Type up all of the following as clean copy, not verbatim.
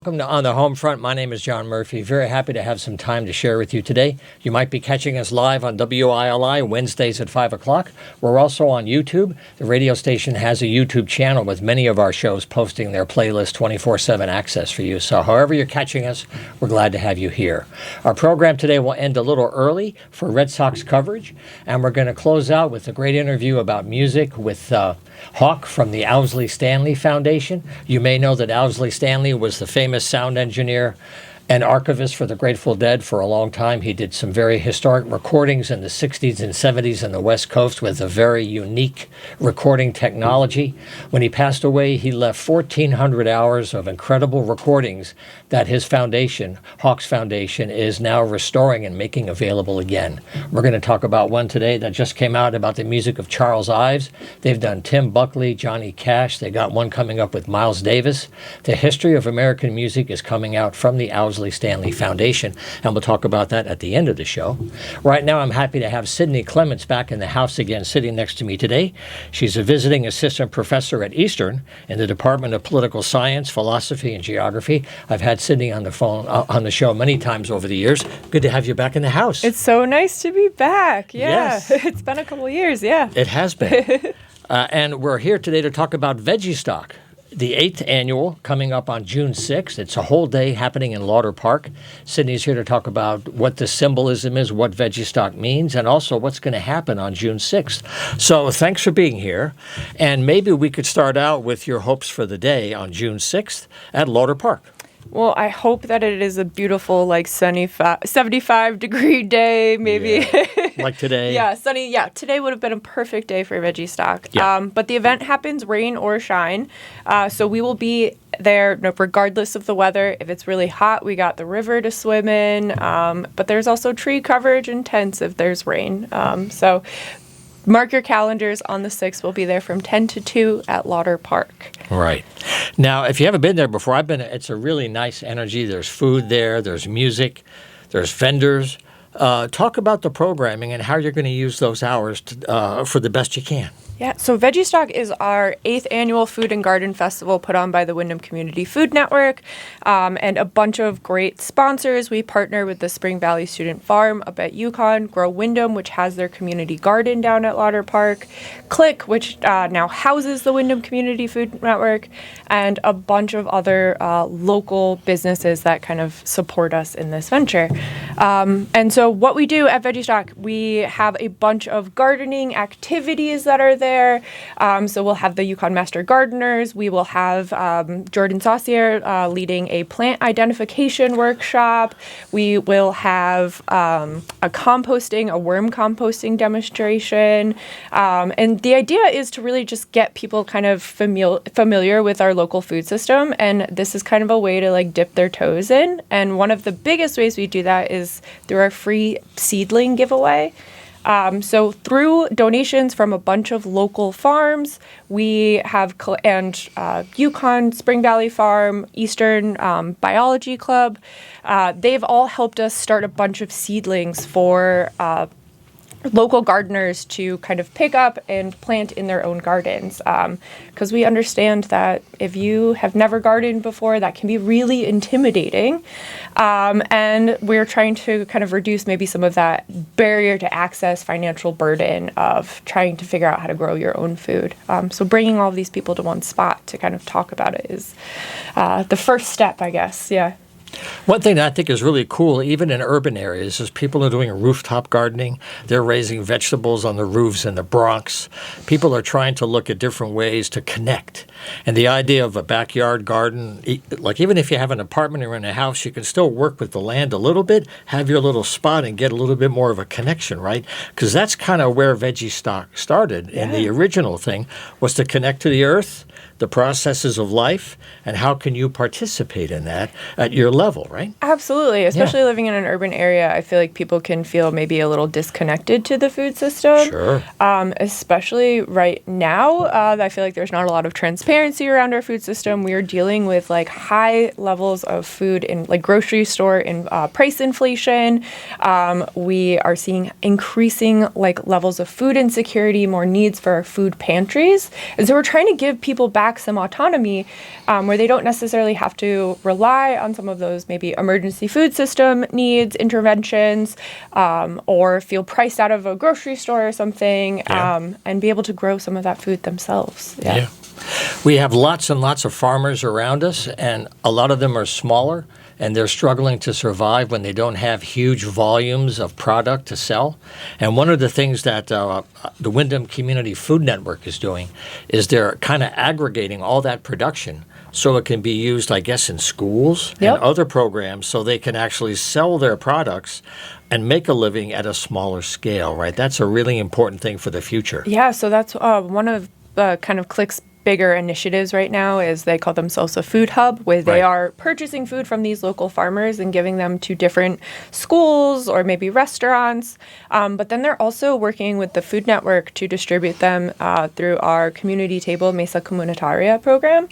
Welcome to On the Homefront. My name is John Murphy. Very happy to have some time to share with you today. You might be catching us live on WILI Wednesdays at 5 o'clock. We're also on YouTube. The radio station has a YouTube channel with many of our shows posting their playlist 24/7 access for you. So however you're catching us, we're glad to have you here. Our program today will end a little early for Red Sox coverage, and we're going to close out with a great interview about music with Hawk from the Owsley Stanley Foundation. You may know that Owsley Stanley was the famous sound engineer and archivist for the Grateful Dead for a long time. He did some very historic recordings in the 60s and 70s on the West Coast with a very unique recording technology. When he passed away, he left 1,400 hours of incredible recordings that his foundation, Hawk's Foundation, is now restoring and making available again. We're going to talk about one today that just came out about the music of Charles Ives. They've done Tim Buckley, Johnny Cash. They got one coming up with Miles Davis. The history of American music is coming out from the Owsley Stanley Foundation, and we'll talk about that at the end of the show. Right now, I'm happy to have Sydney Clements back in the house again, sitting next to me today. She's a visiting assistant professor at Eastern in the Department of Political Science, Philosophy, and Geography. I've had Sydney on the phone on the show many times over the years. Good to have you back in the house. It's so nice to be back. Yeah, Yes. It's been a couple of years. Yeah, It has been. And we're here today to talk about Veggiestock, the 8th annual, coming up on June 6th. It's a whole day happening in Lauder Park. Sydney's here to talk about what the symbolism is, what Veggiestock means, and also what's going to happen on June 6th. So thanks for being here. And maybe we could start out with your hopes for the day on June 6th at Lauder Park. Well, I hope that it is a beautiful, like, sunny 75-degree day, maybe. Yeah. Like today. Yeah, sunny. Yeah, today would have been a perfect day for Veggiestock. Yeah. But the event happens rain or shine. So we will be there regardless of the weather. If it's really hot, we got the river to swim in. But there's also tree coverage and tents if there's rain. So mark your calendars. On the 6th, we'll be there from 10 to 2 at Lauder Park. Right. Now, if you haven't been there before, it's a really nice energy. There's food there. There's music. There's vendors. Talk about the programming and how you're going to use those hours for the best you can. Yeah, so Veggiestock is our 8th annual Food and Garden Festival put on by the Windham Community Food Network and a bunch of great sponsors. We partner with the Spring Valley Student Farm up at Yukon, Grow Windham, which has their community garden down at Lauder Park, Click, which now houses the Windham Community Food Network, and a bunch of other local businesses that kind of support us in this venture. And so what we do at Veggiestock, we have a bunch of gardening activities that are there. So we'll have the Yukon Master Gardeners. We will have Jordan Saucier leading a plant identification workshop. We will have a worm composting demonstration. And the idea is to really just get people kind of familiar with our local food system. And this is kind of a way to like dip their toes in. And one of the biggest ways we do that is through our free seedling giveaway. So through donations from a bunch of local farms, we have Yukon, Spring Valley Farm, Eastern Biology Club, they've all helped us start a bunch of seedlings for local gardeners to kind of pick up and plant in their own gardens. Because we understand that if you have never gardened before, that can be really intimidating. And we're trying to kind of reduce maybe some of that barrier to access financial burden of trying to figure out how to grow your own food. So bringing all of these people to one spot to kind of talk about it is the first step, I guess. Yeah. One thing that I think is really cool, even in urban areas, is people are doing rooftop gardening. They're raising vegetables on the roofs in the Bronx. People are trying to look at different ways to connect. And the idea of a backyard garden, like even if you have an apartment or in a house, you can still work with the land a little bit, have your little spot and get a little bit more of a connection, right? Because that's kind of where Veggiestock started. Yeah. And the original thing was to connect to the earth, the processes of life, and how can you participate in that at your level, right? Absolutely. Especially living in an urban area, I feel like people can feel maybe a little disconnected to the food system. Sure. Especially right now, I feel like there's not a lot of transparency around our food system. We are dealing with like high levels of food in like grocery store and price inflation. We are seeing increasing like levels of food insecurity, more needs for our food pantries. And so we're trying to give people back back some autonomy where they don't necessarily have to rely on some of those maybe emergency food system needs, interventions, or feel priced out of a grocery store or something, and be able to grow some of that food themselves. Yeah. We have lots and lots of farmers around us, and a lot of them are smaller, and they're struggling to survive when they don't have huge volumes of product to sell. And one of the things that the Windham Community Food Network is doing is they're kind of aggregating all that production so it can be used, I guess, in schools and other programs so they can actually sell their products and make a living at a smaller scale, right? That's a really important thing for the future. Yeah, so that's one of the kind of Click's bigger initiatives right now is they call themselves a food hub, where they are purchasing food from these local farmers and giving them to different schools or maybe restaurants. But then they're also working with the Food Network to distribute them through our community table Mesa Comunitaria program,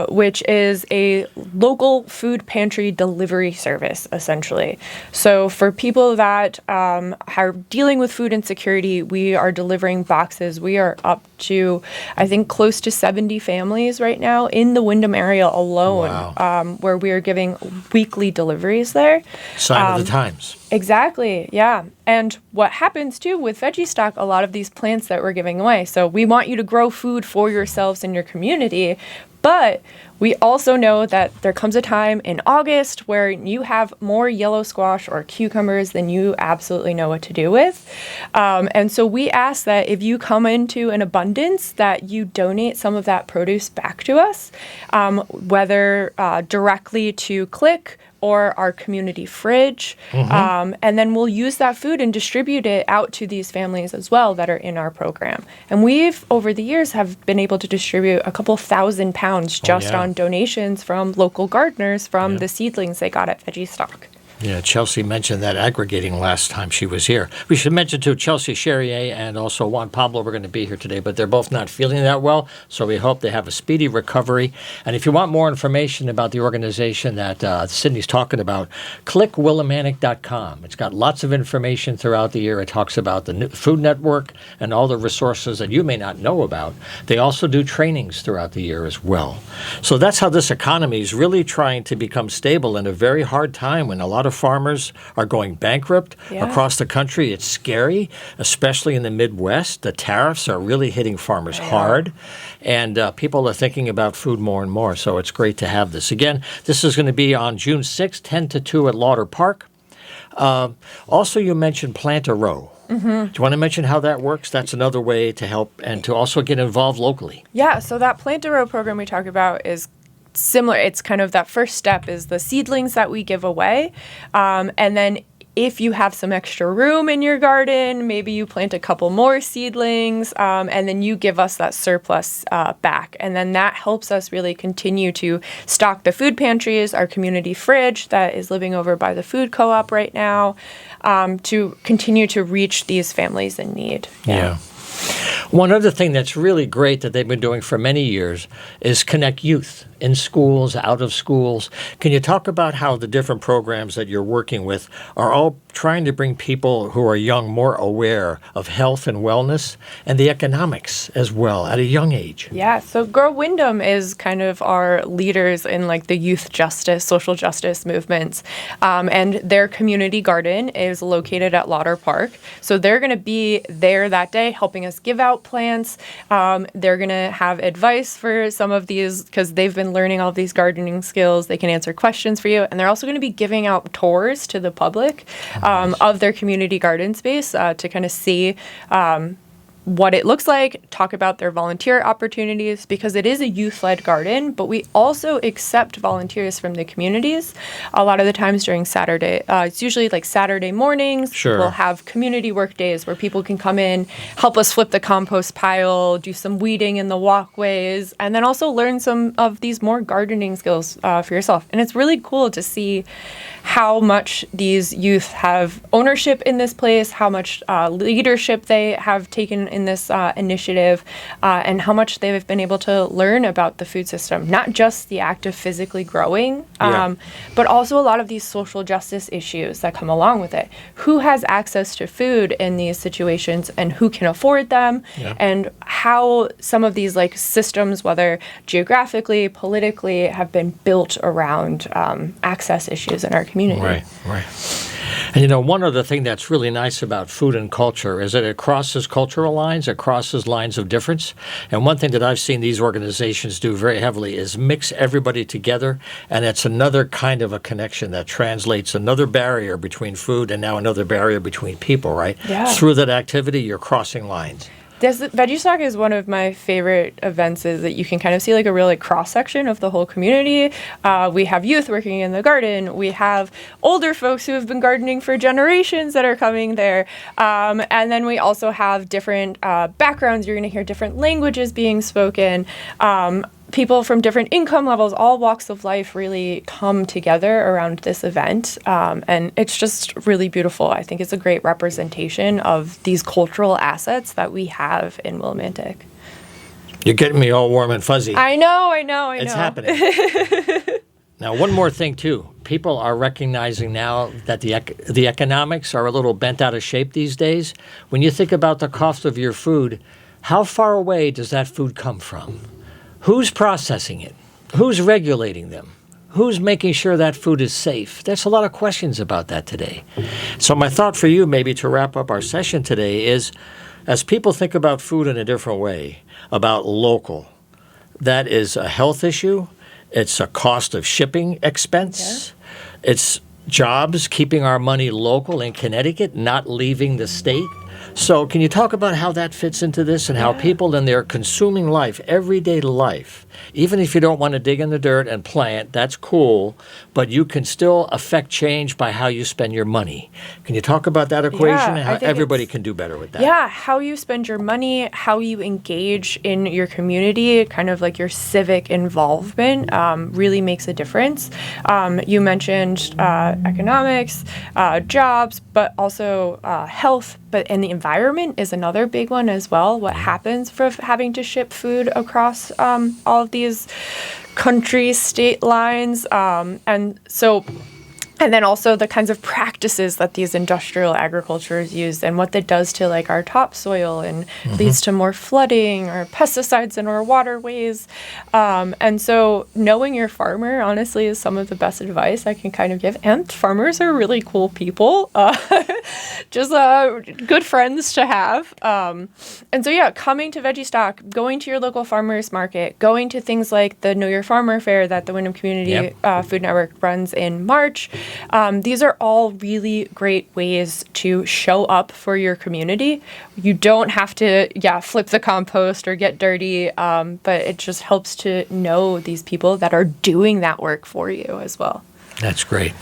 which is a local food pantry delivery service, essentially. So for people that are dealing with food insecurity, we are delivering boxes. We are up to, I think, close to 70 families right now in the Windham area alone, where we are giving weekly deliveries there. Sign of the times. Exactly, yeah. And what happens too with Veggiestock, a lot of these plants that we're giving away. So we want you to grow food for yourselves and your community, but we also know that there comes a time in August where you have more yellow squash or cucumbers than you absolutely know what to do with. And so we ask that if you come into an abundance, that you donate some of that produce back to us, whether directly to Click or our community fridge. And then we'll use that food and distribute it out to these families as well that are in our program. And we've, over the years, have been able to distribute a couple 1,000 pounds just on donations from local gardeners from the seedlings they got at Veggiestock. Yeah, Chelsea mentioned that aggregating last time she was here. We should mention, too, Chelsea Cherrier and also Juan Pablo were going to be here today, but they're both not feeling that well, so we hope they have a speedy recovery. And if you want more information about the organization that Sydney's talking about, clickwillimantic.com. It's got lots of information throughout the year. It talks about the Food Network and all the resources that you may not know about. They also do trainings throughout the year as well. So that's how this economy is really trying to become stable in a very hard time when a lot of farmers are going bankrupt across the country. It's scary, especially in the Midwest. The tariffs are really hitting farmers hard, and people are thinking about food more and more. So it's great to have this. Again, this is going to be on June 6th, 10 to 2 at Lauder Park. Also, you mentioned Plant a Row. Do you want to mention how that works? That's another way to help and to also get involved locally. Yeah, so that Plant a Row program we talk about is similar. It's kind of that first step is the seedlings that we give away. And then if you have some extra room in your garden, maybe you plant a couple more seedlings, and then you give us that surplus back. And then that helps us really continue to stock the food pantries, our community fridge that is living over by the food co-op right now, to continue to reach these families in need. Yeah. One other thing that's really great that they've been doing for many years is connect youth in schools, out of schools. Can you talk about how the different programs that you're working with are all trying to bring people who are young more aware of health and wellness and the economics as well at a young age? Yeah, so Grow Windham is kind of our leaders in like the youth justice, social justice movements. And their community garden is located at Lauder Park. So they're going to be there that day helping us give out plants. They're going to have advice for some of these because they've been learning all of these gardening skills. They can answer questions for you. And they're also going to be giving out tours to the public of their community garden space to kind of see what it looks like, talk about their volunteer opportunities, because it is a youth-led garden, but we also accept volunteers from the communities. A lot of the times during Saturday, it's usually like Saturday mornings. Sure. We'll have community work days where people can come in, help us flip the compost pile, do some weeding in the walkways, and then also learn some of these more gardening skills for yourself. And it's really cool to see how much these youth have ownership in this place, how much leadership they have taken in this initiative and how much they've been able to learn about the food system, not just the act of physically growing, but also a lot of these social justice issues that come along with it. Who has access to food in these situations and who can afford them, and how some of these like systems, whether geographically, politically, have been built around access issues in our community. Right. And one other thing that's really nice about food and culture is that it crosses cultural lines, it crosses lines of difference. And one thing that I've seen these organizations do very heavily is mix everybody together, and it's another kind of a connection that translates another barrier between food and now another barrier between people, right? Yeah. Through that activity, you're crossing lines. Veggiestock is one of my favorite events, is that you can kind of see like a real like cross-section of the whole community. We have youth working in the garden. We have older folks who have been gardening for generations that are coming there. And then we also have different backgrounds. You're going to hear different languages being spoken. People from different income levels, all walks of life, really come together around this event. And it's just really beautiful. I think it's a great representation of these cultural assets that we have in Willimantic. You're getting me all warm and fuzzy. I know. It's happening. Now, one more thing, too. People are recognizing now that the economics are a little bent out of shape these days. When you think about the cost of your food, how far away does that food come from? Who's processing it? Who's regulating them? Who's making sure that food is safe? There's a lot of questions about that today. So my thought for you, maybe to wrap up our session today, is as people think about food in a different way, about local, that is a health issue. It's a cost of shipping expense. Yeah. It's jobs, keeping our money local in Connecticut, not leaving the state. So can you talk about how that fits into this and how people in their consuming life, everyday life, even if you don't want to dig in the dirt and plant, that's cool, but you can still affect change by how you spend your money. Can you talk about that equation and how everybody can do better with that? Yeah, how you spend your money, how you engage in your community, kind of like your civic involvement really makes a difference. You mentioned economics, jobs, but also health, and the environment is another big one as well. What happens for having to ship food across all of these country, state lines. And then also the kinds of practices that these industrial agricultures use and what that does to like our topsoil and leads to more flooding or pesticides in our waterways. And so knowing your farmer, honestly, is some of the best advice I can kind of give. And farmers are really cool people, just good friends to have. And so, yeah, coming to Veggiestock, going to your local farmers market, going to things like the Know Your Farmer Fair that the Wyndham Community Food Network runs in March. These are all really great ways to show up for your community. You don't have to, flip the compost or get dirty, but it just helps to know these people that are doing that work for you as well. That's great.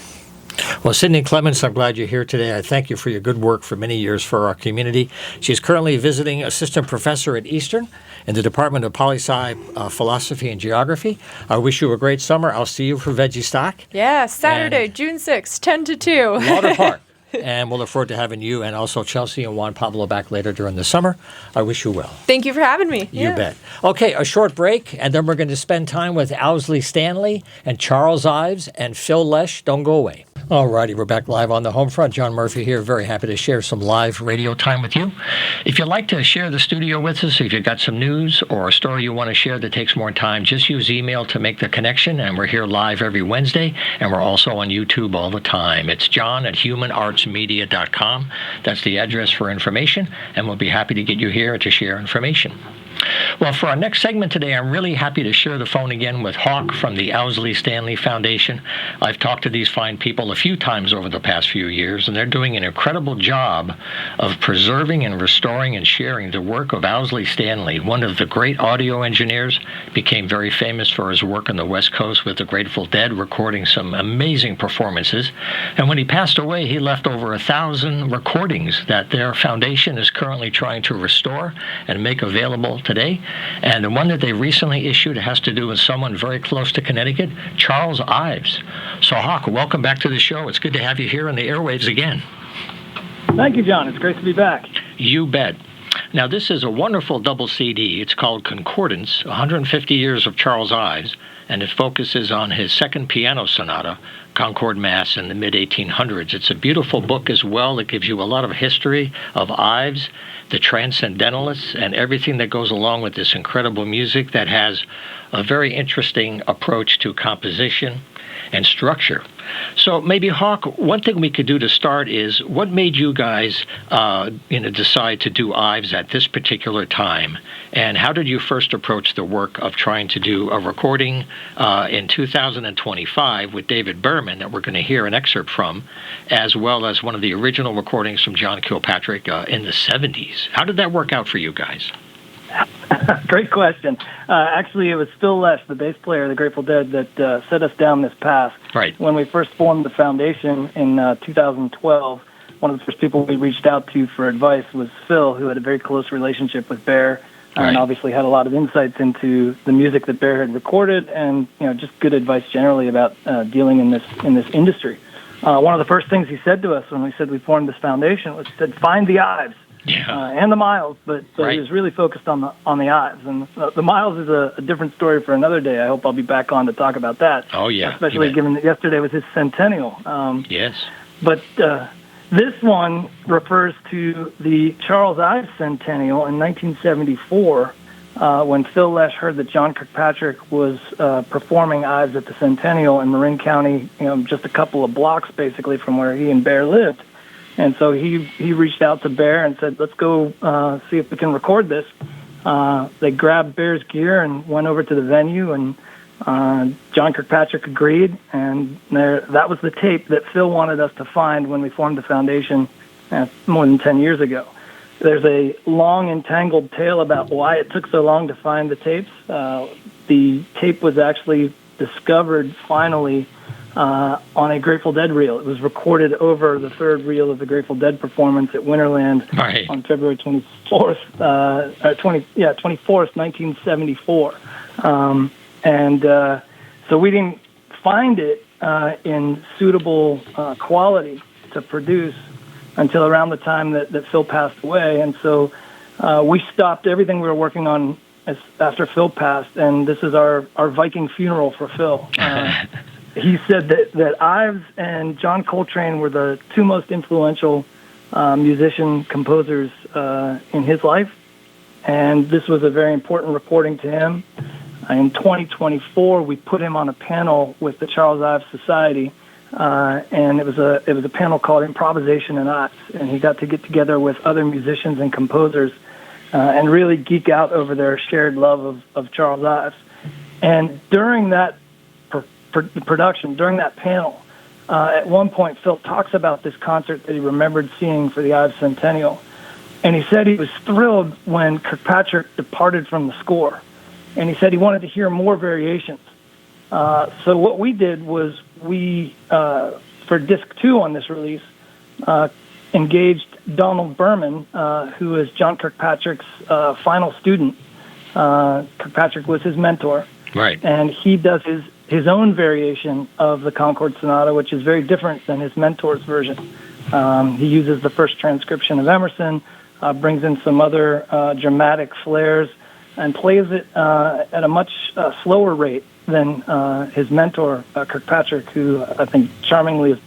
Well, Sydney Clements, I'm glad you're here today. I thank you for your good work for many years for our community. She's currently visiting assistant professor at Eastern in the Department of Poli-Sci, Philosophy and Geography. I wish you a great summer. I'll see you for Veggiestock. Yeah, Saturday, June 6th, 10 to 2. Lauder Park. And we'll look forward to having you and also Chelsea and Juan Pablo back later during the summer. I wish you well. Thank you for having me. You bet. Okay, a short break, and then we're going to spend time with Owsley Stanley and Charles Ives and Phil Lesh. Don't go away. All righty, we're back live on the Homefront. John Murphy here, very happy to share some live radio time with you. If you'd like to share the studio with us, if you've got some news or a story you want to share that takes more time, just use email to make the connection, and we're here live every Wednesday, and we're also on YouTube all the time. It's john@humanartsmedia.com. That's the address for information, and we'll be happy to get you here to share information. Well, for our next segment today, I'm really happy to share the phone again with Hawk from the Owsley Stanley Foundation. I've talked to these fine people a few times over the past few years, and they're doing an incredible job of preserving and restoring and sharing the work of Owsley Stanley, one of the great audio engineers, became very famous for his work on the West Coast with the Grateful Dead, recording some amazing performances. And when he passed away, he left over 1,000 recordings that their foundation is currently trying to restore and make available today. And the one that they recently issued has to do with someone very close to Connecticut, Charles Ives. So, Hawk, welcome back to the show. It's good to have you here on the airwaves again. Thank you, John. It's great to be back. You bet. Now, this is a wonderful double CD. It's called Concordance, 150 Years of Charles Ives, and it focuses on his second piano sonata, Concord Mass, in the mid-1800s. It's a beautiful book as well. It gives you a lot of history of Ives, the Transcendentalists, and everything that goes along with this incredible music that has a very interesting approach to composition and structure. So maybe, Hawk, one thing we could do to start is, what made you guys decide to do Ives at this particular time? And how did you first approach the work of trying to do a recording in 2025 with David Berman that we're going to hear an excerpt from, as well as one of the original recordings from John Kilpatrick in the 70s? How did that work out for you guys? Great question. Actually, it was Phil Lesh, the bass player of the Grateful Dead, that set us down this path. Right. When we first formed the foundation in 2012, one of the first people we reached out to for advice was Phil, who had a very close relationship with Bear, and obviously had a lot of insights into the music that Bear had recorded, and just good advice generally about dealing in this industry. One of the first things he said to us when we said we formed this foundation was, he said, "Find the Ives." Yeah. And the Miles, but he was really focused on the Ives, and the Miles is a different story for another day. I hope I'll be back on to talk about that. Oh yeah, especially given that yesterday was his centennial. Yes, but this one refers to the Charles Ives centennial in 1974, when Phil Lesh heard that John Kirkpatrick was performing Ives at the centennial in Marin County, just a couple of blocks basically from where he and Bear lived. And so he reached out to Bear and said, "Let's go see if we can record this." They grabbed Bear's gear and went over to the venue, and John Kirkpatrick agreed. And that was the tape that Phil wanted us to find when we formed the foundation more than 10 years ago. There's a long, entangled tale about why it took so long to find the tapes. The tape was actually discovered finally on a Grateful Dead reel. It was recorded over the third reel of the Grateful Dead performance at Winterland on February 24th, 1974. So we didn't find it in suitable quality to produce until around the time that Phil passed away. And so we stopped everything we were working on after Phil passed, and this is our Viking funeral for Phil. He said that Ives and John Coltrane were the two most influential composers in his life, and this was a very important recording to him. In 2024, we put him on a panel with the Charles Ives Society, and it was a panel called Improvisation and Ives, and he got to get together with other musicians and composers and really geek out over their shared love of Charles Ives. And during that production, during that panel, at one point, Phil talks about this concert that he remembered seeing for the Ives Centennial. And he said he was thrilled when Kirkpatrick departed from the score. And he said he wanted to hear more variations. So what we did was we, for disc 2 on this release, engaged Donald Berman, who is John Kirkpatrick's final student. Kirkpatrick was his mentor. Right. And he does his own variation of the Concord Sonata, which is very different than his mentor's version. He uses the first transcription of Emerson, brings in some other dramatic flares, and plays it at a much slower rate than his mentor, Kirkpatrick, who I think charmingly is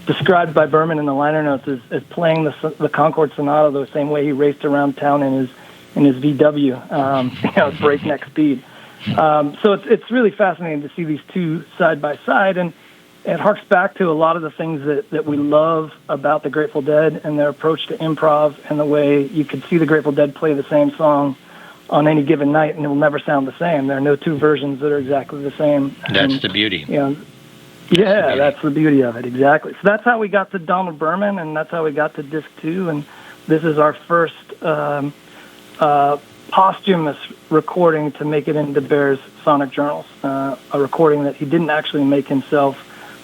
described by Berman in the liner notes as playing the Concord Sonata the same way he raced around town in his VW, breakneck speed. So it's really fascinating to see these two side by side, and it harks back to a lot of the things that we love about the Grateful Dead and their approach to improv, and the way you could see the Grateful Dead play the same song on any given night and it will never sound the same. There are no two versions that are exactly the same. That's the beauty. That's the beauty of it, exactly. So that's how we got to Donald Berman, and that's how we got to Disc 2, and this is our first posthumous recording to make it into Bear's Sonic Journals, a recording that he didn't actually make himself,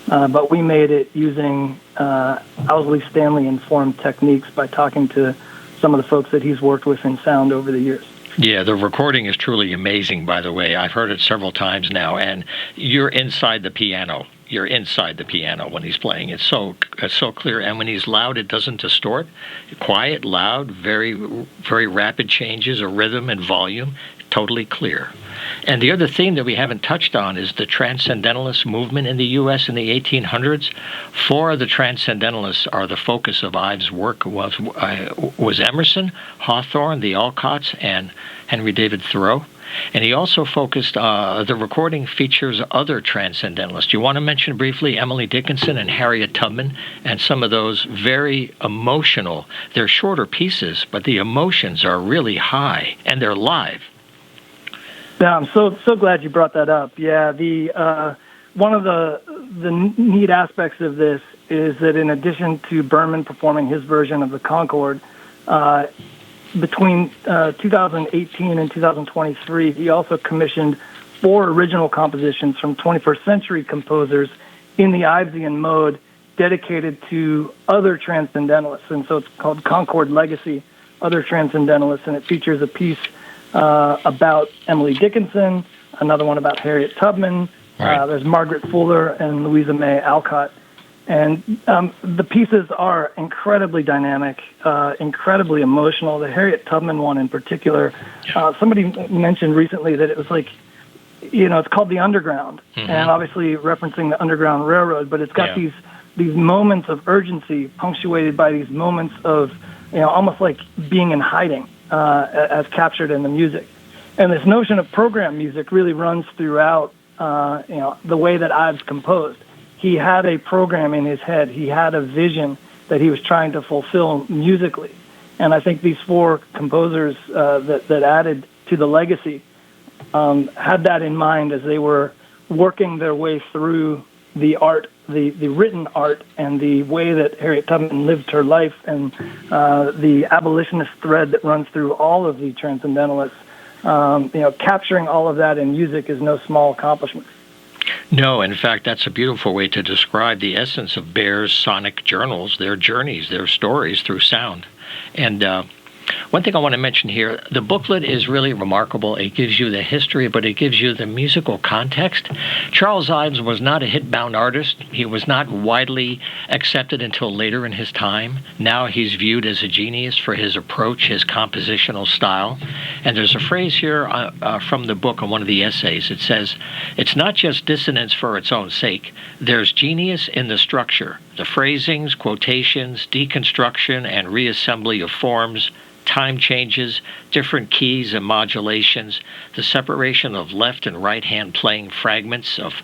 but we made it using Owsley Stanley informed techniques by talking to some of the folks that he's worked with in sound over the years. Yeah, the recording is truly amazing, by the way. I've heard it several times now, and you're inside the piano you're inside the piano when he's playing. It's so clear, and when he's loud, it doesn't distort. Quiet, loud, very very rapid changes of rhythm and volume, totally clear. And the other theme that we haven't touched on is the Transcendentalist movement in the U.S. in the 1800s. Four of the Transcendentalists are the focus of Ives' work. Was Emerson, Hawthorne, the Alcotts, and Henry David Thoreau. And he also focused, the recording features other Transcendentalists. You want to mention briefly Emily Dickinson and Harriet Tubman, and some of those very emotional, they're shorter pieces, but the emotions are really high, and they're live. Yeah, I'm so glad you brought that up. Yeah, one of the neat aspects of this is that in addition to Berman performing his version of the Concord, between 2018 and 2023, he also commissioned 4 original compositions from 21st century composers in the Ivesian mode dedicated to other Transcendentalists. And so it's called Concord Legacy, Other Transcendentalists, and it features a piece about Emily Dickinson, another one about Harriet Tubman. Right. There's Margaret Fuller and Louisa May Alcott. And the pieces are incredibly dynamic, incredibly emotional. The Harriet Tubman one in particular, somebody mentioned recently that it was like, it's called The Underground, and obviously referencing the Underground Railroad, but it's got these moments of urgency punctuated by these moments of, almost like being in hiding, as captured in the music. And this notion of program music really runs throughout, the way that Ives composed. He had a program in his head. He had a vision that he was trying to fulfill musically. And I think these 4 composers that added to the legacy had that in mind as they were working their way through the art, the written art, and the way that Harriet Tubman lived her life, and the abolitionist thread that runs through all of the Transcendentalists. Capturing all of that in music is no small accomplishment. No, in fact, that's a beautiful way to describe the essence of Bear's sonic journals, their journeys, their stories through sound. And one thing I want to mention here, the booklet is really remarkable. It gives you the history, but it gives you the musical context. Charles Ives was not a hit-bound artist. He was not widely accepted until later in his time. Now he's viewed as a genius for his approach, his compositional style. And there's a phrase here from the book on one of the essays. It says, "It's not just dissonance for its own sake. There's genius in the structure, the phrasings, quotations, deconstruction, and reassembly of forms, time changes, different keys and modulations, the separation of left and right hand playing fragments of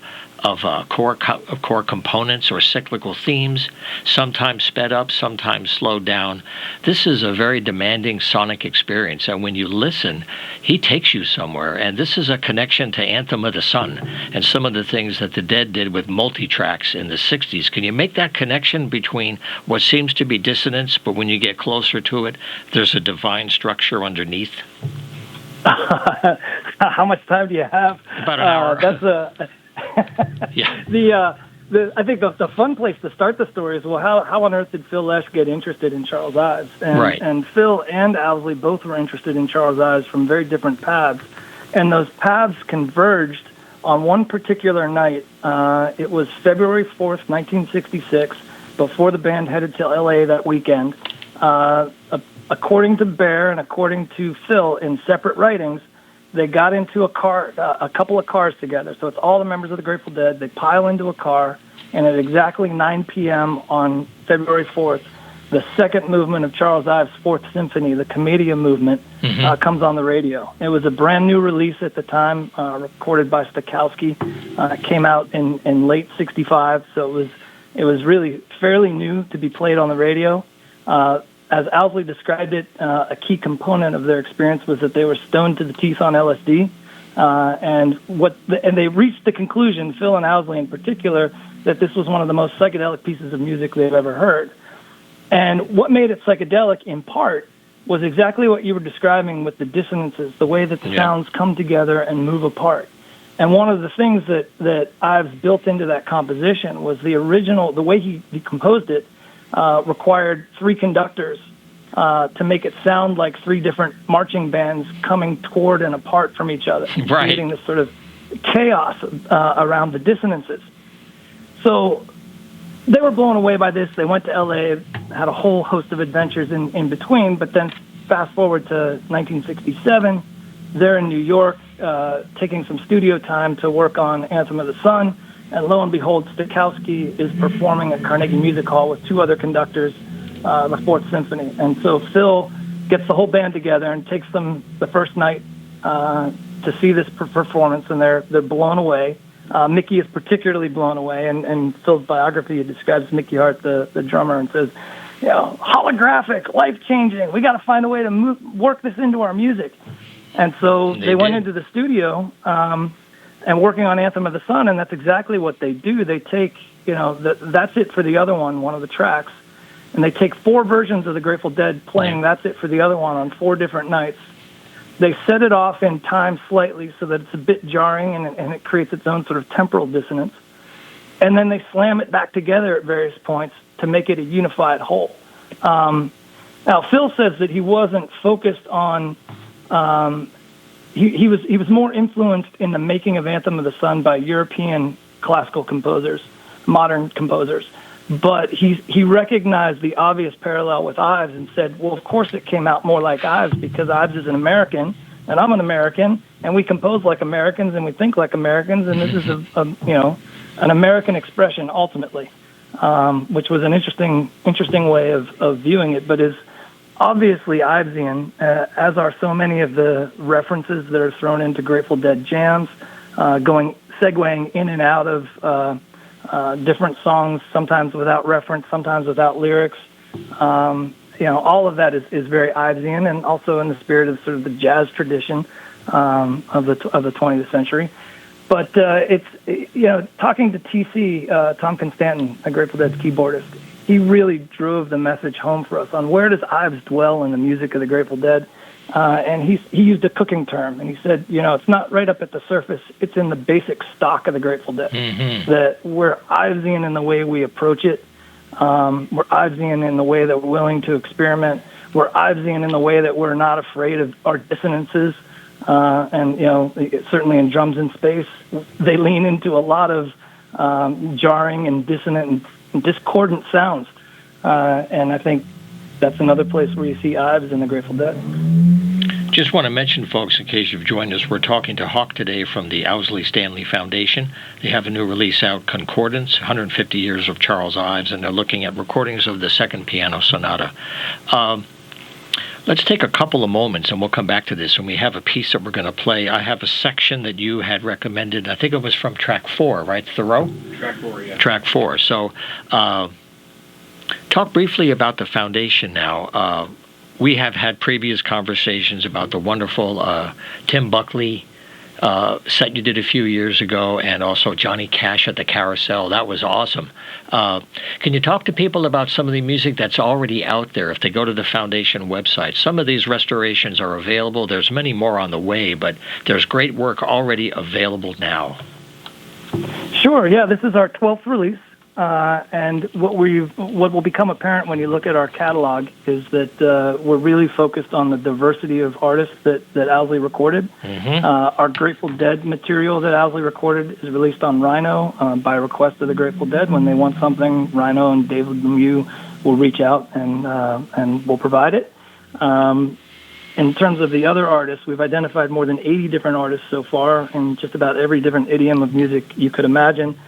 core components or cyclical themes, sometimes sped up, sometimes slowed down. This is a very demanding sonic experience, and when you listen, he takes you somewhere. And this is a connection to Anthem of the Sun and some of the things that the Dead did with multi-tracks in the 60s. Can you make that connection between what seems to be dissonance, but when you get closer to it, there's a divine structure underneath? How much time do you have? About an hour. That's Yeah. I think the fun place to start the story is, well, how on earth did Phil Lesh get interested in Charles Ives? And Phil and Owsley both were interested in Charles Ives from very different paths. And those paths converged on one particular night. It was February 4th, 1966, before the band headed to L.A. that weekend. According to Bear and according to Phil in separate writings, they got into a couple of cars together. So it's all the members of the Grateful Dead. They pile into a car, and at exactly 9 p.m. on February 4th, the second movement of Charles Ives' Fourth Symphony, the Commedia movement, comes on the radio. It was a brand new release at the time, recorded by Stokowski. It came out in late '65, so it was really fairly new to be played on the radio. As Owsley described it, a key component of their experience was that they were stoned to the teeth on LSD, and they reached the conclusion, Phil and Owsley in particular, that this was one of the most psychedelic pieces of music they've ever heard. And what made it psychedelic, in part, was exactly what you were describing with the dissonances, the way that the sounds come together and move apart. And one of the things that Ives built into that composition was the way he composed it, required 3 conductors to make it sound like 3 different marching bands coming toward and apart from each other, creating this sort of chaos around the dissonances. So they were blown away by this. They went to L.A., had a whole host of adventures in between, but then fast forward to 1967, they're in New York taking some studio time to work on Anthem of the Sun, and lo and behold, Stokowski is performing at Carnegie Music Hall with two other conductors, the Fourth Symphony. And so Phil gets the whole band together and takes them the first night to see this performance, and they're blown away. Mickey is particularly blown away, and Phil's biography describes Mickey Hart, the drummer, and says, holographic, life-changing. We got to find a way to work this into our music. And so they went into the studio and working on Anthem of the Sun, and that's exactly what they do. They take, That's It for the Other one of the tracks, and they take 4 versions of the Grateful Dead playing That's It for the Other one on 4 different nights. They set it off in time slightly so that it's a bit jarring and it creates its own sort of temporal dissonance. And then they slam it back together at various points to make it a unified whole. Now, Phil says that he wasn't focused on... He was more influenced in the making of Anthem of the Sun by European classical composers, modern composers. But he recognized the obvious parallel with Ives and said, well, of course it came out more like Ives because Ives is an American and I'm an American and we compose like Americans and we think like Americans, and this is an American expression ultimately, which was an interesting way of viewing it, but is obviously Ivesian, as are so many of the references that are thrown into Grateful Dead jams, segueing in and out of different songs, sometimes without reference, sometimes without lyrics. All of that is very Ivesian, and also in the spirit of sort of the jazz tradition of the 20th century. But it's talking to TC, Tom Constantin, a Grateful Dead keyboardist, he really drove the message home for us on where does Ives dwell in the music of the Grateful Dead. And he used a cooking term, and he said, it's not right up at the surface. It's in the basic stock of the Grateful Dead. Mm-hmm. That we're Ivesian in the way we approach it. We're Ivesian in the way that we're willing to experiment. We're Ivesian in the way that we're not afraid of our dissonances. And certainly in Drums in Space, they lean into a lot of jarring and dissonant and discordant sounds. And I think that's another place where you see Ives in the Grateful Dead. Just want to mention, folks, in case you've joined us, we're talking to Hawk today from the Owsley Stanley Foundation. They have a new release out, Concordance, 150 Years of Charles Ives, and they're looking at recordings of the Second Piano Sonata. Let's take a couple of moments, and we'll come back to this, and we have a piece that we're going to play. I have a section that you had recommended. I think it was from track 4, right, Thoreau? Track 4, yeah. Track 4. So talk briefly about the foundation now. We have had previous conversations about the wonderful Tim Buckley set you did a few years ago, and also Johnny Cash at the Carousel. That was awesome. Can you talk to people about some of the music that's already out there if they go to the Foundation website? Some of these restorations are available. There's many more on the way, but there's great work already available now. Sure, yeah. This is our 12th release. And what will become apparent when you look at our catalog is that we're really focused on the diversity of artists that Owsley recorded. Mm-hmm. Our Grateful Dead material that Owsley recorded is released on Rhino by request of the Grateful Dead. When they want something, Rhino and David Lemieux will reach out and we'll provide it. In terms of the other artists, we've identified more than 80 different artists so far in just about every different idiom of music you could imagine.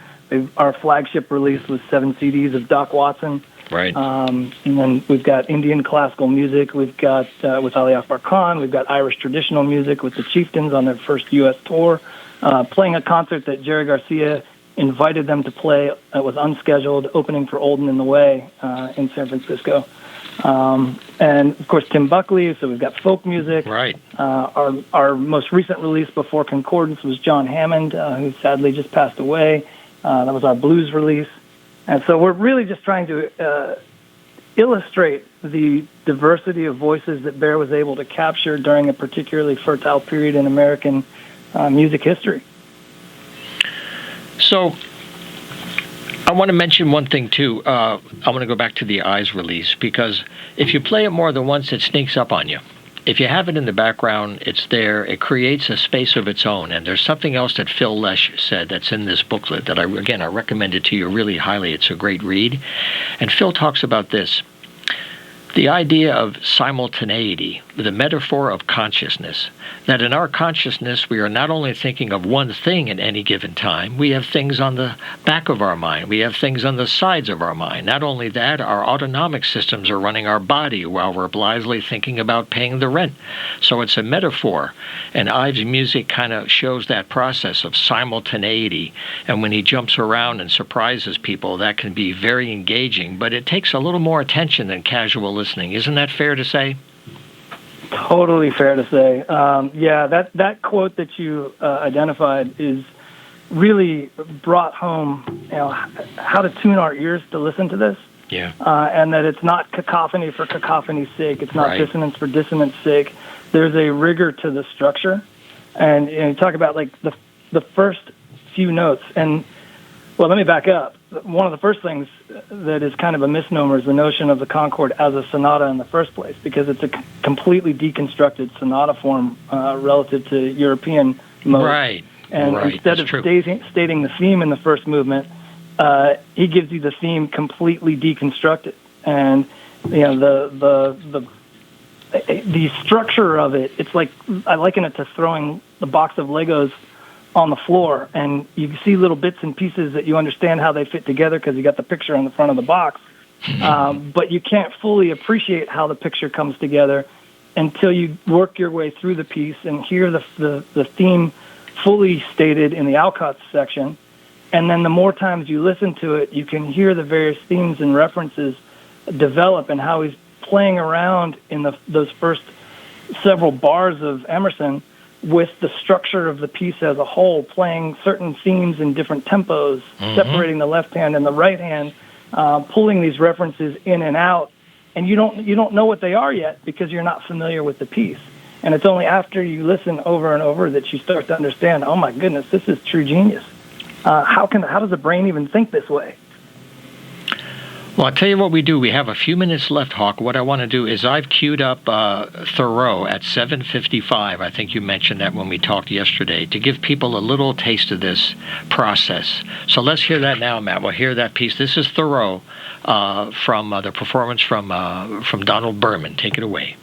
Our flagship release was 7 CDs of Doc Watson. Right. And then we've got Indian classical music. We've got, with Ali Akbar Khan, we've got Irish traditional music with the Chieftains on their first U.S. tour, playing a concert that Jerry Garcia invited them to play. It was unscheduled, opening for Olden in the Way in San Francisco. And, of course, Tim Buckley, so we've got folk music. Right. Our most recent release before Concordance was John Hammond, who sadly just passed away. That was our blues release. And so we're really just trying to illustrate the diversity of voices that Bear was able to capture during a particularly fertile period in American music history. So I want to mention one thing, too. I want to go back to the Eyes release, because if you play it more than once, it sneaks up on you. if you have it in the background, it's there. It creates a space of its own. And there's something else that Phil Lesh said that's in this booklet that I recommend it to you really highly. It's a great read. And Phil talks about this. The idea of simultaneity, the metaphor of consciousness, that in our consciousness we are not only thinking of one thing at any given time, we have things on the back of our mind, we have things on the sides of our mind. Not only that, our autonomic systems are running our body while we're blithely thinking about paying the rent. So it's a metaphor, and Ives' music kind of shows that process of simultaneity, and when he jumps around and surprises people, that can be very engaging, but it takes a little more attention than casual listening. Isn't that fair to say? Totally fair to say. That quote that you identified is really brought home, how to tune our ears to listen to this. Yeah. And that it's not cacophony for cacophony's sake. It's not dissonance for dissonance sake. There's a rigor to the structure. And you talk about like the first few notes. And well, let me back up. One of the first things that is kind of a misnomer is the notion of the Concord as a sonata in the first place, because it's a completely deconstructed sonata form relative to European mode. Right. And instead of stating the theme in the first movement, he gives you the theme completely deconstructed. And the structure of it, it's like I liken it to throwing the box of Legos on the floor, and you see little bits and pieces that you understand how they fit together because you got the picture on the front of the box, but you can't fully appreciate how the picture comes together until you work your way through the piece and hear the theme fully stated in the Alcott's section. And then the more times you listen to it, you can hear the various themes and references develop and how he's playing around in those first several bars of Emerson with the structure of the piece as a whole, playing certain themes in different tempos, separating the left hand and the right hand, pulling these references in and out, and you don't know what they are yet because you're not familiar with the piece. And it's only after you listen over and over that you start to understand, oh my goodness, this is true genius. How does the brain even think this way? Well, I'll tell you what we do. We have a few minutes left, Hawk. What I want to do is I've queued up Thoreau at 7:55. I think you mentioned that when we talked yesterday, to give people a little taste of this process. So let's hear that now, Matt. We'll hear that piece. This is Thoreau from the performance from Donald Berman. Take it away.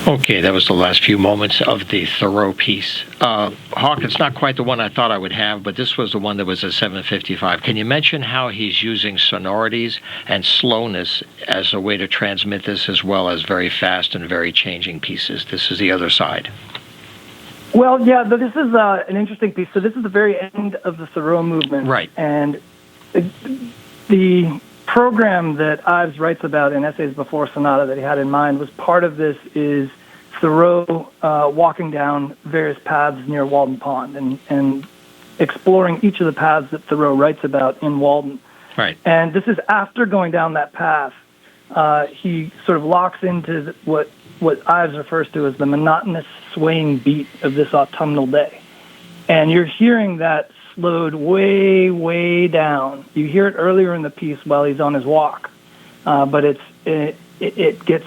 Okay, that was the last few moments of the Thoreau piece. Hawk, it's not quite the one I thought I would have, but this was the one that was at 7:55. Can you mention how he's using sonorities and slowness as a way to transmit this, as well as very fast and very changing pieces? This is the other side. Well, yeah, but this is an interesting piece. So this is the very end of the Thoreau movement. Right. And the program that Ives writes about in Essays Before Sonata that he had in mind was part of this is Thoreau walking down various paths near Walden Pond and exploring each of the paths that Thoreau writes about in Walden. Right. And this is after going down that path, he sort of locks into what Ives refers to as the monotonous swaying beat of this autumnal day. And you're hearing that slowed way, way down. You hear it earlier in the piece while he's on his walk. But it gets,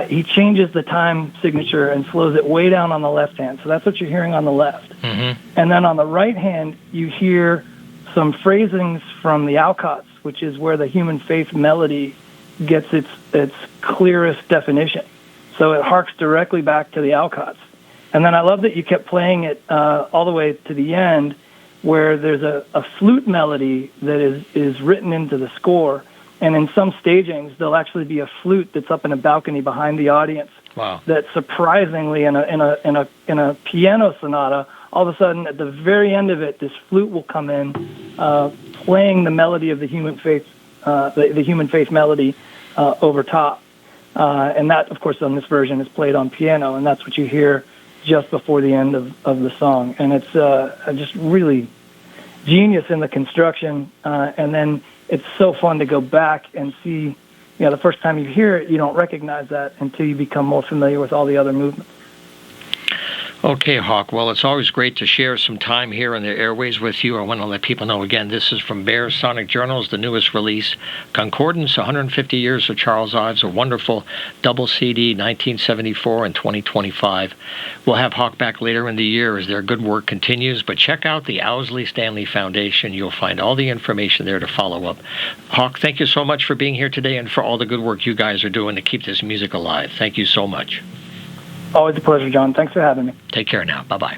he changes the time signature and slows it way down on the left hand. So that's what you're hearing on the left. Mm-hmm. And then on the right hand, you hear some phrasings from the Alcotts, which is where the human faith melody gets its clearest definition. So it harks directly back to the Alcotts. And then I love that you kept playing it all the way to the end, where there's a flute melody that is written into the score. And in some stagings, there'll actually be a flute that's up in a balcony behind the audience. Wow. That surprisingly, in a piano sonata, all of a sudden at the very end of it, this flute will come in, playing the melody of the human faith, the human faith melody over top. And that, of course, on this version is played on piano, and that's what you hear just before the end of the song. And it's just really genius in the construction. And then it's so fun to go back and see, the first time you hear it, you don't recognize that until you become more familiar with all the other movements. Okay, Hawk. Well, it's always great to share some time here on the airways with you. I want to let people know again, this is from Bear's Sonic Journals, the newest release, Concordance, 150 Years of Charles Ives, a wonderful double CD, 1974 and 2025. We'll have Hawk back later in the year as their good work continues, but check out the Owsley Stanley Foundation. You'll find all the information there to follow up. Hawk, thank you so much for being here today and for all the good work you guys are doing to keep this music alive. Thank you so much. Always a pleasure, John. Thanks for having me. Take care now. Bye-bye.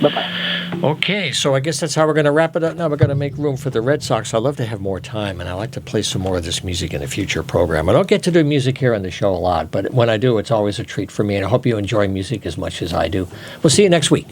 Bye-bye. Okay, so I guess that's how we're going to wrap it up. Now we're going to make room for the Red Sox. I'd love to have more time, and I like to play some more of this music in a future program. I don't get to do music here on the show a lot, but when I do, it's always a treat for me, and I hope you enjoy music as much as I do. We'll see you next week.